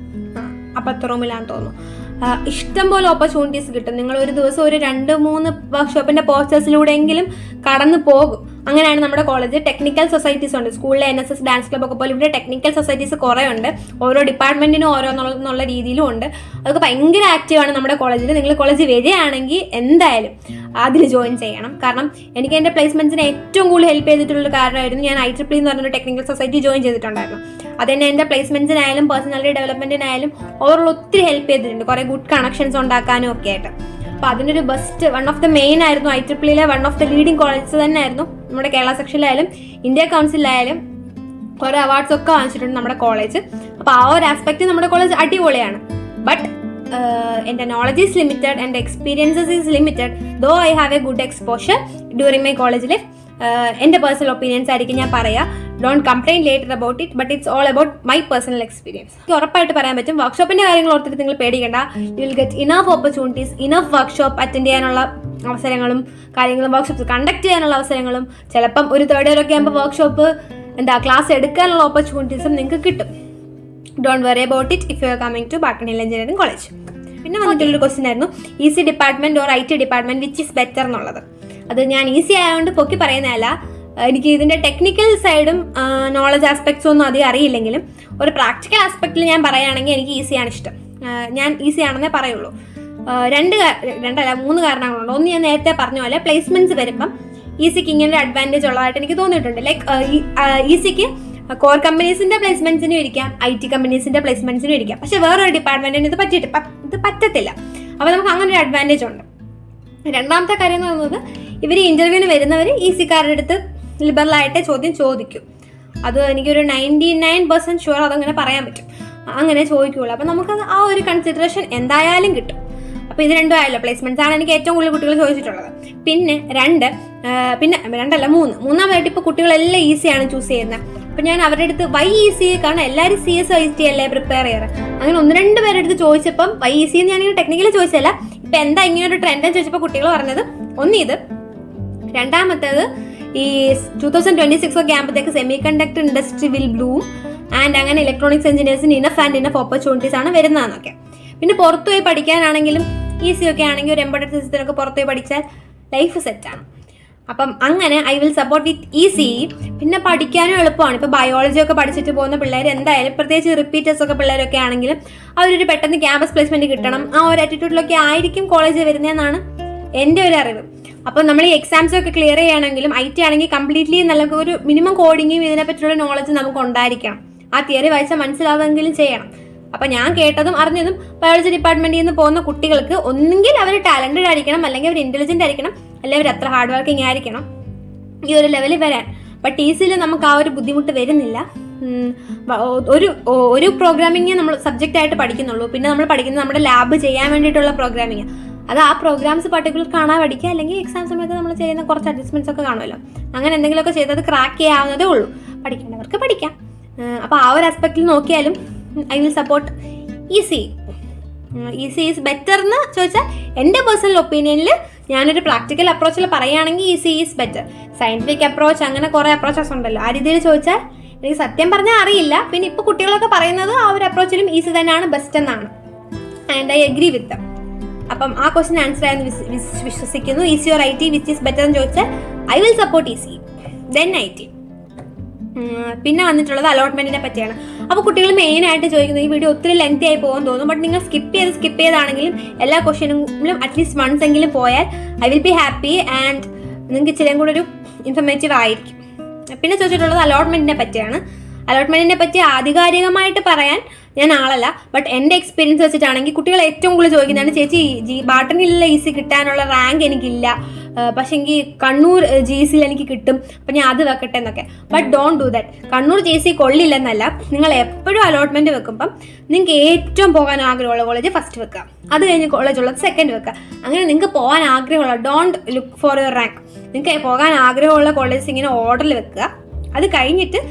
അപ്പത്തെ റൂമിലാന്ന് തോന്നുന്നു. ഇഷ്ടംപോലെ ഓപ്പർച്യൂണിറ്റീസ് കിട്ടും. നിങ്ങൾ ഒരു ദിവസം ഒരു 2-3 വർക്ക്ഷോപ്പിൻ്റെ പോസ്റ്റേഴ്സിലൂടെയെങ്കിലും കടന്നു പോകും. അങ്ങനെയാണ് നമ്മുടെ കോളേജ്. ടെക്നിക്കൽ സൊസൈറ്റീസ് ഉണ്ട്. സ്കൂളിലെ NSS ഡാൻസ് ക്ലബ് ഒക്കെ പോലെ ഇവിടെ ടെക്നിക്കൽ സൊസൈറ്റീസ് കുറേ ഉണ്ട്. ഓരോ ഡിപ്പാർട്ട്മെൻറ്റിനും ഓരോന്നുള്ള രീതിയിലും ഉണ്ട്. അതൊക്കെ ഭയങ്കര ആക്റ്റീവാണ് നമ്മുടെ കോളേജിൽ. നിങ്ങൾ കോളേജിൽ വരികയാണെങ്കിൽ എന്തായാലും അതിൽ ജോയിൻ ചെയ്യണം. കാരണം എനിക്ക് എൻ്റെ പ്ലേസ്മെൻറ്റ്സിനെ ഏറ്റവും കൂടുതൽ ഹെൽപ്പ് ചെയ്തിട്ടുള്ളൊരു കാരണമായിരുന്നു ഞാൻ IEEE എന്ന് പറഞ്ഞൊരു ടെക്നിക്കൽ സൊസൈറ്റി ജോയിൻ ചെയ്തിട്ടുണ്ടായിരുന്നു. അതെന്നെ എൻ്റെ പ്ലേസ്മെൻറ്റ്സിനായാലും പേഴ്സണാലിറ്റി ഡെവലപ്മെൻറ്റിനായാലും ഓവറോൾ ഒത്തിരി ഹെൽപ്പ് ചെയ്തിട്ടുണ്ട്. കുറേ ഗുഡ് കണക്ഷൻസ് ഉണ്ടാക്കാനും ഒക്കെ ആയിട്ട്. അപ്പോൾ അതിനൊരു വൺ ഓഫ് ദ മെയിൻ ആയിരുന്നു. IEEE one of the leading colleges തന്നെ ആയിരുന്നു. നമ്മുടെ കേരള സെക്ഷനിലായാലും ഇന്ത്യ കൗൺസിലായാലും കുറേ അവാർഡ്സ് ഒക്കെ വാങ്ങിച്ചിട്ടുണ്ട് നമ്മുടെ കോളേജ്. അപ്പോൾ ആ ഒരു ആസ്പെക്റ്റ് നമ്മുടെ കോളേജ് അടിപൊളിയാണ്. ബട്ട് എൻ്റെ നോളജ് ഈസ് ലിമിറ്റഡ്, എൻ്റെ experiences is limited. Though I have a good exposure during my college life. എൻ്റെ പേഴ്സണൽ ഒപ്പീനിയൻസ് ആയിരിക്കും ഞാൻ പറയുക. Don't complain later about it, but it's all about my personal experience. എനിക്ക് ഉറപ്പായിട്ട് പറയാൻ പറ്റും, വർക്ക്ഷോപ്പിൻ്റെ കാര്യങ്ങൾ ഓർത്തിട്ട് നിങ്ങൾ പേടിക്കേണ്ട. You will get enough opportunities, enough workshop attend ചെയ്യാനുള്ള അവസരങ്ങളും കാര്യങ്ങളും, വർക്ക്ഷോപ്പ് കണ്ടക്ട് ചെയ്യാനുള്ള അവസരങ്ങളും, ചിലപ്പം ഒരു 3rd year ഒക്കെ ആകുമ്പോൾ വർക്ക്ഷോപ്പ് ക്ലാസ് എടുക്കാനുള്ള ഓപ്പർച്യൂണിറ്റീസും നിങ്ങൾക്ക് കിട്ടും. Don't worry about it if you are coming to Barton Hill engineering college. പിന്നെ വന്നിട്ടുള്ളൊരു ക്വസ്റ്റ്യൻ ആയിരുന്നു, EC department or IT department which is better എന്നുള്ളത്. അത് ഞാൻ ഈസി ആയതുകൊണ്ട് പൊക്കി പറയുന്നതല്ല. എനിക്ക് ഇതിൻ്റെ ടെക്നിക്കൽ സൈഡും നോളജ് ആസ്പെക്ട്സും ഒന്നും അധികം അറിയില്ലെങ്കിലും ഒരു പ്രാക്ടിക്കൽ ആസ്പെക്റ്റിൽ ഞാൻ പറയുകയാണെങ്കിൽ എനിക്ക് ഈസിയാണ് ഇഷ്ടം. ഞാൻ ഈസി ആണെന്നേ പറയുള്ളൂ. 3 കാരണങ്ങളുണ്ട്. ഒന്ന് ഞാൻ നേരത്തെ പറഞ്ഞ പോലെ പ്ലേസ്മെന്റ്സ് വരുമ്പം ഈസിക്ക് ഇങ്ങനെ ഒരു അഡ്വാൻറ്റേജ് ഉള്ളതായിട്ട് എനിക്ക് തോന്നിയിട്ടുണ്ട്. ലൈക്ക് ഈസിക്ക് കോർ കമ്പനീസിന്റെ പ്ലേസ്മെന്റ്സിനും ഇരിക്കാം, IT കമ്പനീസിന്റെ പ്ലേസ്മെന്റ്സിനും ഇരിക്കാം. പക്ഷെ വേറൊരു ഡിപ്പാർട്ട്മെന്റിന് ഇത് പറ്റത്തില്ല. അപ്പോൾ നമുക്ക് അങ്ങനെ ഒരു അഡ്വാൻറ്റേജ് ഉണ്ട്. രണ്ടാമത്തെ കാര്യം എന്ന് പറയുന്നത്, ഇവർ ഇന്റർവ്യൂവിന് വരുന്നവർ ഈസിക്കാരുടെ അടുത്ത് ലിബറലായിട്ട് ചോദ്യം ചോദിക്കും. അത് എനിക്കൊരു 99% ഷുവർ അതങ്ങനെ പറയാൻ പറ്റും. അങ്ങനെ ചോദിക്കുകയുള്ളൂ. അപ്പം നമുക്കത് ആ ഒരു കൺസിഡറേഷൻ എന്തായാലും കിട്ടും. അപ്പോൾ ഇത് രണ്ടും ആയല്ലോ. പ്ലേസ്മെന്റ്സ് ആണ് എനിക്ക് ഏറ്റവും കൂടുതൽ കുട്ടികൾ ചോദിച്ചിട്ടുള്ളത്. പിന്നെ 2 മൂന്നാമതായിട്ട് ഇപ്പോൾ കുട്ടികളെല്ലാം ഈസിയാണ് ചൂസ് ചെയ്യുന്നത്. അപ്പം ഞാൻ അവരുടെ അടുത്ത് വൈ ഈസി, കാരണം എല്ലാവരും CS IT അല്ലേ പ്രിപ്പയർ ചെയ്യാറ്. അങ്ങനെ 1-2 പേരുടെ അടുത്ത് ചോദിച്ചപ്പം വൈ ഈസി എന്ന് ഞാനിങ്ങനെ ടെക്നിക്കലി ചോദിച്ചല്ല, ഇപ്പം എന്താ ഇങ്ങനെ ഒരു ട്രെൻഡെന്ന് ചോദിച്ചപ്പോൾ കുട്ടികൾ പറഞ്ഞത് ഒന്ന് ഇത്, രണ്ടാമത്തേത് ഈ 2026 ഒക്കെ ആകുമ്പോഴത്തേക്ക് semi conductor industry will Bloom and അങ്ങനെ ഇലക്ട്രോണിക്സ് എഞ്ചിനീയേഴ്സിന് ഇനഫ് ഓപ്പർച്യൂണിറ്റീസ് ആണ് വരുന്നതെന്നൊക്കെ. പിന്നെ പുറത്തു പോയി പഠിക്കാനാണെങ്കിലും ഈസി ഒക്കെ ആണെങ്കിൽ ഒരു എംബഡഡ് സിസ്റ്റത്തിനൊക്കെ പുറത്തു പോയി പഠിച്ചാൽ ലൈഫ് സെറ്റാണ്. അപ്പം അങ്ങനെ I will support with easy. പിന്നെ പഠിക്കാനും എളുപ്പമാണ്. ഇപ്പോൾ ബയോളജി ഒക്കെ പഠിച്ചിട്ട് പോകുന്ന പിള്ളേർ എന്തായാലും, പ്രത്യേകിച്ച് റിപ്പീറ്റേഴ്സ് ഒക്കെ പിള്ളേരൊക്കെ ആണെങ്കിലും അവരൊരു പെട്ടെന്ന് ക്യാമ്പസ് പ്ലേസ്മെന്റ് കിട്ടണം, ആ ഒരു ആറ്റിറ്റ്യൂഡിലൊക്കെ ആയിരിക്കും കോളേജിൽ വരുന്നതെന്നാണ് എൻ്റെ ഒരു അറിവ്. അപ്പോൾ നമ്മൾ ഈ എക്സാംസ് ഒക്കെ ക്ലിയർ ചെയ്യുകയാണെങ്കിലും IT ആണെങ്കിൽ കംപ്ലീറ്റ്ലി നല്ല ഒരു മിനിമം കോഡിങ്ങും ഇതിനെപ്പറ്റിയുള്ള നോളജ് നമുക്ക് ഉണ്ടായിരിക്കണം. ആ തിയറി വായിച്ചാൽ മനസ്സിലാവുമെങ്കിലും ചെയ്യണം. അപ്പം ഞാൻ കേട്ടതും അറിഞ്ഞതും ബയോളജി ഡിപ്പാർട്ട്മെന്റിൽ നിന്ന് പോകുന്ന കുട്ടികൾക്ക് ഒന്നുകിൽ അവർ ടാലന്റഡ് ആയിരിക്കണം, അല്ലെങ്കിൽ അവർ ഇന്റലിജന്റ് ആയിരിക്കണം, അല്ലെങ്കിൽ അവർ അത്ര ഹാർഡ് വർക്കിംഗ് ആയിരിക്കണം ഈ ഒരു ലെവലിൽ വരാൻ. ബട്ട് ഈസിയിൽ നമുക്ക് ആ ഒരു ബുദ്ധിമുട്ട് വരുന്നില്ല. ഒരു പ്രോഗ്രാമിങ് നമ്മൾ സബ്ജക്റ്റ് ആയിട്ട് പഠിക്കുന്നുള്ളൂ. പിന്നെ നമ്മൾ പഠിക്കുന്നത് നമ്മുടെ ലാബ് ചെയ്യാൻ വേണ്ടിയിട്ടുള്ള പ്രോഗ്രാമിങ്. അത് ആ പ്രോഗ്രാംസ് പർട്ടിക്കുലർ കാണാൻ പഠിക്കുക, അല്ലെങ്കിൽ എക്സാം സമയത്ത് നമ്മൾ ചെയ്യുന്ന കുറച്ച് അഡ്ജസ്റ്റ്മെന്റ്സ് ഒക്കെ കാണുമല്ലോ. അങ്ങനെ എന്തെങ്കിലുമൊക്കെ ചെയ്തത് ക്രാക്ക് ചെയ്യാവുന്നതേ ഉള്ളൂ. പഠിക്കേണ്ടവർക്ക് പഠിക്കാം. അപ്പോൾ ആ ഒരു ആസ്പെക്റ്റിൽ നോക്കിയാലും I will support easy. Easy is better എന്ന് ചോദിച്ചാൽ എൻ്റെ പേഴ്സണൽ ഒപ്പീനിയനിൽ ഞാനൊരു പ്രാക്ടിക്കൽ അപ്രോച്ചിൽ പറയുകയാണെങ്കിൽ easy is better. Scientific approach അങ്ങനെ കുറേ അപ്രോച്ചസ് ഉണ്ടല്ലോ. ആ രീതിയിൽ ചോദിച്ചാൽ എനിക്ക് സത്യം പറഞ്ഞാൽ അറിയില്ല. പിന്നെ ഇപ്പോൾ കുട്ടികളൊക്കെ പറയുന്നത് ആ ഒരു അപ്രോച്ചിലും ഈസി തന്നെയാണ് ബെസ്റ്റ് എന്നാണ്. And I agree with dum. അപ്പം ആ ക്വസ്റ്റ്യൻ ആൻസർ ആയെന്ന് വിശ്വസിക്കുന്നു. Easy or IT which is better എന്ന് ചോദിച്ചാൽ I will support easy, then IT. പിന്നെ വന്നിട്ടുള്ളത് അലോട്ട്മെന്റിനെ പറ്റിയാണ്. അപ്പോൾ കുട്ടികൾ മെയിൻ ആയിട്ട് ചോദിക്കുന്നത്, ഈ വീഡിയോ ഒത്തിരി ലെങ്തി ആയി പോകാൻ തോന്നും, ബട്ട് നിങ്ങൾ സ്കിപ്പ് ചെയ്താണെങ്കിലും എല്ലാ ക്വസ്റ്റ്യനിലും അറ്റ്ലീസ്റ്റ് വൺസ് എങ്കിലും പോയാൽ I will be happy and നിങ്ങൾക്ക് ഇച്ചിരിയും കൂടെ ഒരു ഇൻഫർമേറ്റീവ് ആയിരിക്കും. പിന്നെ ചോദിച്ചിട്ടുള്ളത് അലോട്ട്മെന്റിനെ പറ്റിയാണ്. അലോട്ട്മെന്റിനെ പറ്റി ആധികാരികമായിട്ട് പറയാൻ ഞാൻ ആളല്ല, ബട്ട് എൻ്റെ എക്സ്പീരിയൻസ് വെച്ചിട്ടാണെങ്കിൽ കുട്ടികൾ ഏറ്റവും കൂടുതൽ ചോദിക്കുന്നതാണ്, ചേച്ചി ബാട്ടണിയിലുള്ള ഈസി കിട്ടാനുള്ള റാങ്ക് എനിക്കില്ല, പക്ഷെ എങ്കിൽ കണ്ണൂർ GC എനിക്ക് കിട്ടും, അപ്പം ഞാൻ അത് വെക്കട്ടെ എന്നൊക്കെ. But don't do that. Kannur GC കൊള്ളില്ലെന്നല്ല, നിങ്ങൾ എപ്പോഴും അലോട്ട്മെന്റ് വെക്കുമ്പം നിങ്ങൾക്ക് ഏറ്റവും പോകാൻ ആഗ്രഹമുള്ള കോളേജ് ഫസ്റ്റ് വെക്കുക, അത് കഴിഞ്ഞ് കോളേജ് ഉള്ളത് സെക്കൻഡ് വെക്കുക. അങ്ങനെ നിങ്ങൾക്ക് പോകാൻ ആഗ്രഹമുള്ള, don't look for your rank, നിങ്ങൾക്ക് പോകാൻ ആഗ്രഹമുള്ള കോളേജസ് ഇങ്ങനെ ഓർഡറിൽ വെക്കുക. അത് കഴിഞ്ഞിട്ട്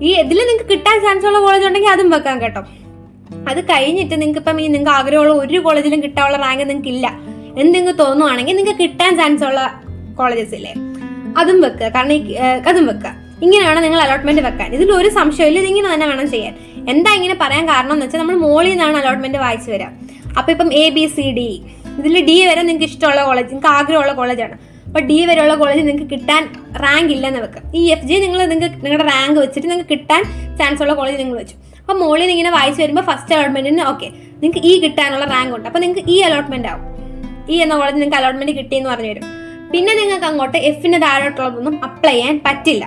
ഈ ഇതിൽ നിങ്ങൾക്ക് കിട്ടാൻ ചാൻസ് ഉള്ള കോളേജ് ഉണ്ടെങ്കിൽ അതും വെക്കാം കേട്ടോ. അത് കഴിഞ്ഞിട്ട് നിങ്ങൾക്ക് ഇപ്പം നിങ്ങൾക്ക് ആഗ്രഹമുള്ള ഒരു കോളേജിലും കിട്ടാനുള്ള റാങ്ക് നിങ്ങൾക്ക് ഇല്ല എന്തെങ്കിലും തോന്നുവാണെങ്കിൽ നിങ്ങൾക്ക് കിട്ടാൻ ചാൻസ് ഉള്ള കോളേജസ് ഇല്ലേ, അതും വെക്കുക. കാരണം അതും വെക്കുക. ഇങ്ങനെയാണ് നിങ്ങൾ അലോട്ട്മെന്റ് വെക്കാൻ. ഇതിലൊരു സംശയമില്ല, ഇതിങ്ങനെ തന്നെ വേണം ചെയ്യാൻ. എന്താ ഇങ്ങനെ പറയാൻ കാരണം എന്ന് വെച്ചാൽ നമ്മൾ മോളിൽ നിന്നാണ് അലോട്ട്മെന്റ് വായിച്ചു വരാം. അപ്പോൾ ഇപ്പം ABCD ഇതിൽ D വരെ നിങ്ങൾക്ക് ഇഷ്ടമുള്ള കോളേജ്, നിങ്ങൾക്ക് ആഗ്രഹമുള്ള കോളേജാണ്. അപ്പോൾ D വരെയുള്ള കോളേജ് നിങ്ങൾക്ക് കിട്ടാൻ റാങ്ക് ഇല്ലെന്ന് വെക്കുക. ഈ FG നിങ്ങളുടെ റാങ്ക് വെച്ചിട്ട് നിങ്ങൾക്ക് കിട്ടാൻ ചാൻസ് ഉള്ള കോളേജ് നിങ്ങൾ വെച്ചു. അപ്പോൾ മോളിൽ നിന്ന് ഇങ്ങനെ വായിച്ചു വരുമ്പോൾ ഫസ്റ്റ് അലോട്ട്മെന്റിന് ഓക്കെ നിങ്ങൾക്ക് E കിട്ടാനുള്ള റാങ്ക് ഉണ്ട്, അപ്പോൾ നിങ്ങൾക്ക് E അലോട്ട്മെന്റ് ആവും. E എന്ന കോളേജ് നിങ്ങൾക്ക് അലോട്ട്മെന്റ് കിട്ടിയെന്ന് പറഞ്ഞു തരും. പിന്നെ നിങ്ങൾക്ക് അങ്ങോട്ട് Fന് താഴോട്ടുള്ളതൊന്നും അപ്ലൈ ചെയ്യാൻ പറ്റില്ല.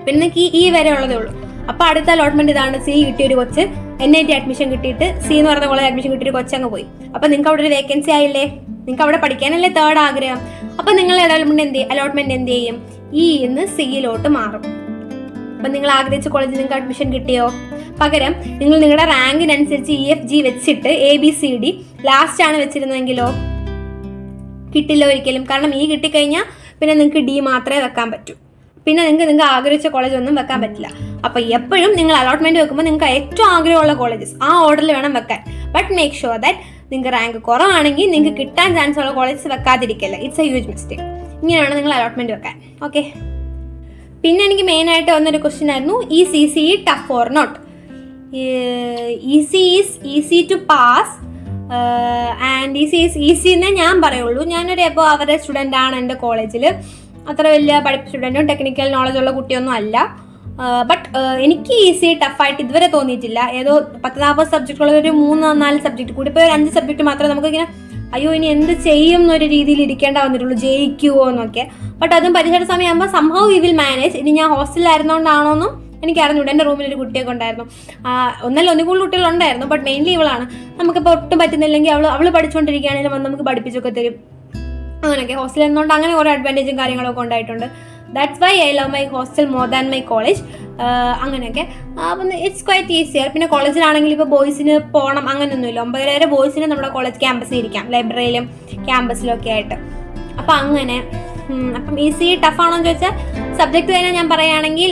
പിന്നെ നിങ്ങൾക്ക് E വരെ ഉള്ളതേ ഉള്ളൂ. അപ്പോൾ അടുത്ത അലോട്ട്മെന്റ് ഇതാണ്. C കിട്ടിയൊരു കൊച്ച് NIT അഡ്മിഷൻ കിട്ടിയിട്ട് C എന്ന് പറഞ്ഞ കോളേജ് അഡ്മിഷൻ കിട്ടിയൊരു കൊച്ചങ്ങ് പോയി. അപ്പോൾ നിങ്ങൾക്ക് അവിടെ ഒരു വേക്കൻസി ആയില്ലേ, നിങ്ങൾക്ക് അവിടെ പഠിക്കാനല്ലേ തേർഡ് ആഗ്രഹം. അപ്പോൾ നിങ്ങൾ അലോട്ട്മെന്റ് എന്ത് ചെയ്യും, E എന്ന് Cയിലോട്ട് മാറും. അപ്പം നിങ്ങൾ ആഗ്രഹിച്ച കോളേജിൽ നിങ്ങൾക്ക് അഡ്മിഷൻ കിട്ടിയോ? പകരം നിങ്ങൾ നിങ്ങളുടെ റാങ്കിനനുസരിച്ച് EFG വെച്ചിട്ട് ABCD ലാസ്റ്റ് ആണ് വെച്ചിരുന്നതെങ്കിലോ കിട്ടില്ല ഒരിക്കലും. കാരണം E കിട്ടിക്കഴിഞ്ഞാൽ പിന്നെ നിങ്ങൾക്ക് D മാത്രമേ വെക്കാൻ പറ്റൂ. പിന്നെ നിങ്ങൾക്ക് ആഗ്രഹിച്ച കോളേജ് ഒന്നും വെക്കാൻ പറ്റില്ല. അപ്പോൾ എപ്പോഴും നിങ്ങൾ അലോട്ട്മെന്റ് വെക്കുമ്പോൾ നിങ്ങൾക്ക് ഏറ്റവും ആഗ്രഹമുള്ള കോളേജസ് ആ ഓർഡറിൽ വേണം വെക്കാൻ. ബട്ട് മേക്ക് ഷുവർ ദാറ്റ് നിങ്ങൾക്ക് റാങ്ക് കുറവാണെങ്കിൽ നിങ്ങൾക്ക് കിട്ടാൻ ചാൻസ് ഉള്ള കോളേജസ് വെക്കാതിരിക്കില്ല. It's a huge mistake. ഇങ്ങനെയാണ് നിങ്ങൾ അലോട്ട്മെന്റ് വെക്കാൻ. ഓക്കെ. പിന്നെ എനിക്ക് മെയിനായിട്ട് വന്നൊരു ക്വസ്റ്റ്യൻ ആയിരുന്നു, ഈ CCE tough or not. Easy to pass and easy എന്നേ ഞാൻ പറയുള്ളൂ. ഞാനൊരു എബോവ് ആവറേജ് സ്റ്റുഡൻ്റ് ആണ്. എൻ്റെ കോളേജിൽ അത്ര വലിയ പഠിപ്പ് സ്റ്റുഡൻറ്റും ടെക്നിക്കൽ നോളജ് ഉള്ള കുട്ടിയൊന്നും അല്ല. ബട്ട് എനിക്ക് ഈസി ടഫായിട്ട് ഇതുവരെ തോന്നിയിട്ടില്ല. ഏതോ 10-40 സബ്ജക്റ്റുള്ള ഒരു 3-4 സബ്ജക്റ്റ് കൂടി ഇപ്പോൾ ഒരു 5 സബ്ജക്റ്റ് മാത്രമേ നമുക്കിങ്ങനെ അയ്യോ ഇനി എന്ത് ചെയ്യും എന്നൊരു രീതിയിൽ ഇരിക്കേണ്ട വന്നിട്ടുള്ളൂ, ജയിക്കുമോ എന്നൊക്കെ. ബട്ട് അതും പരീക്ഷയുടെ സമയമാകുമ്പോൾ സംഭവം വി വിൽ മാനേജ്. ഇനി ഞാൻ ഹോസ്റ്റലിലായിരുന്നോണ്ടാണോന്നും എനിക്ക് അറിഞ്ഞൂടെ. എൻ്റെ റൂമിലൊരു കുട്ടിയൊക്കെ ഉണ്ടായിരുന്നു, ഒന്നിൽ കൂടുതൽ കുട്ടികളുണ്ടായിരുന്നു. ബട്ട് മെയിൻലി ഇവളാണ്. നമുക്കിപ്പോൾ ഒട്ടും പറ്റുന്നില്ലെങ്കിൽ അവൾ പഠിച്ചുകൊണ്ടിരിക്കുകയാണെങ്കിലും വന്ന് നമുക്ക് പഠിപ്പിച്ചൊക്കെ തരും. അങ്ങനെയൊക്കെ ഹോസ്റ്റലിൽ നിന്നുകൊണ്ട് അങ്ങനെ കുറേ അഡ്വാൻറ്റേജും കാര്യങ്ങളൊക്കെ ഉണ്ടായിട്ടുണ്ട്. That's why I love my hostel more than my college. അങ്ങനെയൊക്കെ അപ്പം ഇറ്റ്സ് ക്വൈറ്റ് ഈസിയർ. പിന്നെ കോളേജിലാണെങ്കിൽ ഇപ്പോൾ ബോയ്സിന് പോകണം അങ്ങനെയൊന്നുമില്ല. 9 വരെ ബോയ്സിന് നമ്മുടെ കോളേജ് ക്യാമ്പസിൽ ഇരിക്കാം, ലൈബ്രറിയിലും ക്യാമ്പസിലും ഒക്കെ ആയിട്ട്. അപ്പം അങ്ങനെ അപ്പം ഈസി ടഫാണോ എന്ന് ചോദിച്ചാൽ സബ്ജക്റ്റ് തന്നെ ഞാൻ പറയുകയാണെങ്കിൽ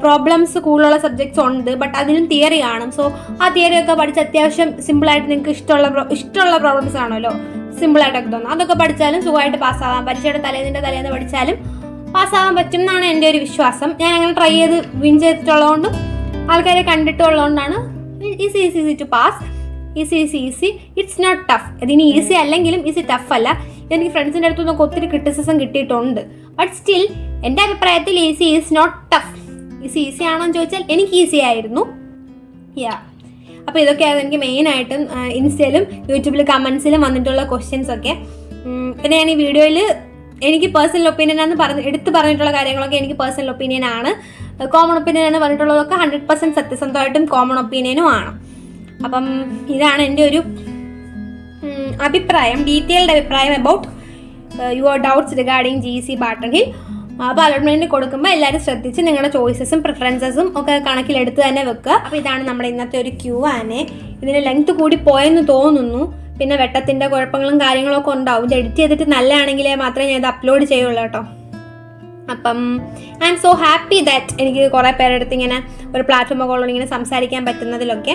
പ്രോബ്ലംസ് കൂടുതലുള്ള സബ്ജക്ട്സ് ഉണ്ട്. ബട്ട് അതിനും തിയറി കാണും. സോ ആ തിയറി ഒക്കെ പഠിച്ച് അത്യാവശ്യം സിമ്പിളായിട്ട് നിങ്ങൾക്ക് ഇഷ്ടമുള്ള പ്രോബ്ലംസ് ആണല്ലോ സിമ്പിളായിട്ടൊക്കെ തോന്നും. അതൊക്കെ പഠിച്ചാലും സുഖമായിട്ട് പാസ്സാവാം. പരീക്ഷയുടെ തലേന്ന് പഠിച്ചാലും പാസ്സാവാൻ പറ്റും എന്നാണ് എൻ്റെ ഒരു വിശ്വാസം. ഞാൻ അങ്ങനെ ട്രൈ ചെയ്ത് വിൻ ചെയ്തിട്ടുള്ളതുകൊണ്ടും ആൾക്കാരെ കണ്ടിട്ടുള്ളതുകൊണ്ടാണ് easy to pass. Easy it's not tough. ഇതിന് ഈസി അല്ലെങ്കിലും ഈസി ടഫ് അല്ല. എനിക്ക് ഫ്രണ്ട്സിൻ്റെ അടുത്തു നിന്നൊക്കെ ഒത്തിരി ക്രിറ്റിസിസം കിട്ടിയിട്ടുണ്ട്. ബട്ട് സ്റ്റിൽ എൻ്റെ അഭിപ്രായത്തിൽ easy is not tough. Easy ആണോ എന്ന് ചോദിച്ചാൽ എനിക്ക് ഈസി ആയിരുന്നു. യാ, അപ്പോൾ ഇതൊക്കെയായിരുന്നു എനിക്ക് മെയിനായിട്ടും ഇൻസ്റ്റയിലും യൂട്യൂബിൽ കമൻസിലും വന്നിട്ടുള്ള ക്വസ്റ്റ്യൻസൊക്കെ. പിന്നെ ഞാൻ ഈ വീഡിയോയിൽ എനിക്ക് പേഴ്സണൽ ഒപ്പീനിയനാണെന്ന് എടുത്ത് പറഞ്ഞിട്ടുള്ള കാര്യങ്ങളൊക്കെ എനിക്ക് പേഴ്സണൽ ഒപ്പീനിയനാണ്. കോമൺ ഒപ്പീനിയനാണ് പറഞ്ഞിട്ടുള്ളതൊക്കെ 100% സത്യസന്ധമായിട്ടും കോമൺ ഒപ്പീനിയനും ആണ്. അപ്പം ഇതാണ് എൻ്റെ ഒരു അഭിപ്രായം, ഡീറ്റെയിൽഡ് അഭിപ്രായം about your doubts regarding GC Barton hill. അപ്പോൾ അലോട്ട്മെൻറ്റ് കൊടുക്കുമ്പോൾ എല്ലാവരും ശ്രദ്ധിച്ച് നിങ്ങളുടെ ചോയ്സസും പ്രിഫറൻസസും ഒക്കെ കണക്കിലെടുത്ത് തന്നെ വെക്കുക. അപ്പോൾ ഇതാണ് നമ്മുടെ ഇന്നത്തെ ഒരു Q&A. ഇതിന് ലെങ്ത് കൂടി പോയെന്ന് തോന്നുന്നു. പിന്നെ വെട്ടത്തിൻ്റെ കുഴപ്പങ്ങളും കാര്യങ്ങളൊക്കെ ഉണ്ടാവും. ഇത് എഡിറ്റ് ചെയ്തിട്ട് നല്ലതാണെങ്കിലേ മാത്രമേ ഞാൻ ഇത് അപ്ലോഡ് ചെയ്യുള്ളൂ കേട്ടോ. അപ്പം I am so happy that എനിക്ക് കുറേ പേരെടുത്ത് ഇങ്ങനെ ഒരു പ്ലാറ്റ്ഫോമൊക്കെ ഉള്ളത് ഇങ്ങനെ സംസാരിക്കാൻ പറ്റുന്നതിലൊക്കെ.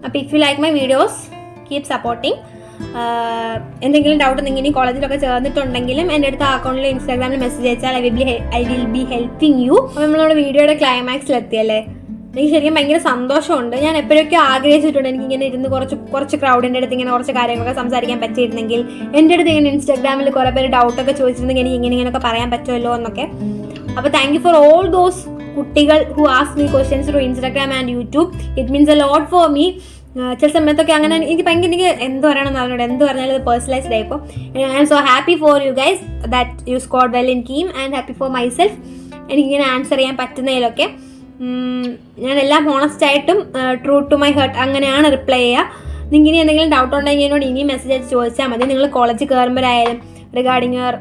അപ്പോൾ if you like my videos keep supporting. എന്തെങ്കിലും ഡൗട്ട് നിങ്ങൾ കോളേജിലൊക്കെ ചേർന്നിട്ടുണ്ടെങ്കിലും എൻ്റെ അടുത്ത് അക്കൗണ്ടിൽ ഇൻസ്റ്റാഗ്രാമിൽ മെസ്സേജ് അയച്ചാൽ I will be helping you. അപ്പോൾ നമ്മളുടെ വീഡിയോയുടെ ക്ലൈമാക്സിലെത്തിയല്ലേ. എനിക്ക് ശരിക്കും ഭയങ്കര സന്തോഷമുണ്ട്. ഞാൻ എപ്പോഴൊക്കെ ആഗ്രഹിച്ചിട്ടുണ്ട് എനിക്കിങ്ങനെ ഇരുന്ന് കുറച്ച് ക്രൗഡിൻ്റെ അടുത്ത് ഇങ്ങനെ കുറച്ച് കാര്യങ്ങളൊക്കെ സംസാരിക്കാൻ പറ്റിയിരുന്നെങ്കിൽ. എൻ്റെ അടുത്ത് ഇങ്ങനെ ഇൻസ്റ്റാഗ്രാമിൽ കുറേ പേര് ഡൗട്ടൊക്കെ ചോദിച്ചിരുന്നെങ്കിൽ എനിക്ക് ഇങ്ങനെയൊക്കെ പറയാൻ പറ്റുമല്ലോ എന്നൊക്കെ. അപ്പോൾ thank you for all those കുട്ടികൾ who ask me questions through Instagram and YouTube. It means a lot for me. ചില സമയത്തൊക്കെ അങ്ങനെ എനിക്ക് എന്ത് പറയണമെന്ന് അവരോട് എന്ത് പറഞ്ഞാലും ഇത് പേഴ്സണലൈസ്ഡ് ആയിപ്പോൾ. I am so happy for you guys that you scored well in KEAM and happy for myself. എനിക്കിങ്ങനെ ആൻസർ ചെയ്യാൻ പറ്റുന്നതിലൊക്കെ ഞാനെല്ലാം ഹോണസ്റ്റായിട്ടും ട്രൂ ടു മൈ ഹേർട്ട് അങ്ങനെയാണ് റിപ്ലൈ ചെയ്യുക. നിങ്ങൾക്ക് ഇനി എന്തെങ്കിലും ഡൗട്ട് ഉണ്ടെങ്കിൽ എന്നോട് ഇനിയും മെസ്സേജ് അയച്ച് ചോദിച്ചാൽ മതി. നിങ്ങൾ കോളേജിൽ കയറുമ്പോഴായാലും regarding your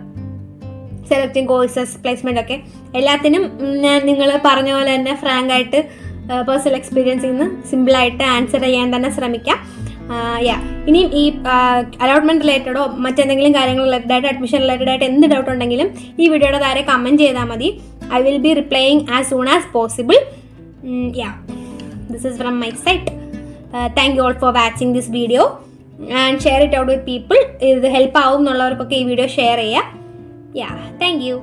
selecting courses placement ഒക്കെ എല്ലാത്തിനും ഞാൻ നിങ്ങൾ പറഞ്ഞ പോലെ തന്നെ ഫ്രാങ്കായിട്ട് പേഴ്സണൽ എക്സ്പീരിയൻസിൽ നിന്ന് സിമ്പിളായിട്ട് ആൻസർ ചെയ്യാൻ തന്നെ ശ്രമിക്കാം. ഇനിയും ഈ അലോട്ട്മെൻറ്റ് റിലേറ്റഡോ മറ്റെന്തെങ്കിലും കാര്യങ്ങൾ റിലേറ്റഡായിട്ട് അഡ്മിഷൻ റിലേറ്റഡായിട്ട് എന്ത് ഡൗട്ട് ഉണ്ടെങ്കിലും ഈ വീഡിയോയുടെ താഴെ കമൻറ്റ് ചെയ്താൽ മതി. I will be replying as soon as possible. This is from my side. Thank you all for watching this video and share it out with people. ഇത് ഹെൽപ്പ് ആവും എന്നുള്ളവർക്കൊക്കെ ഈ വീഡിയോ ഷെയർ ചെയ്യുക. Thank you.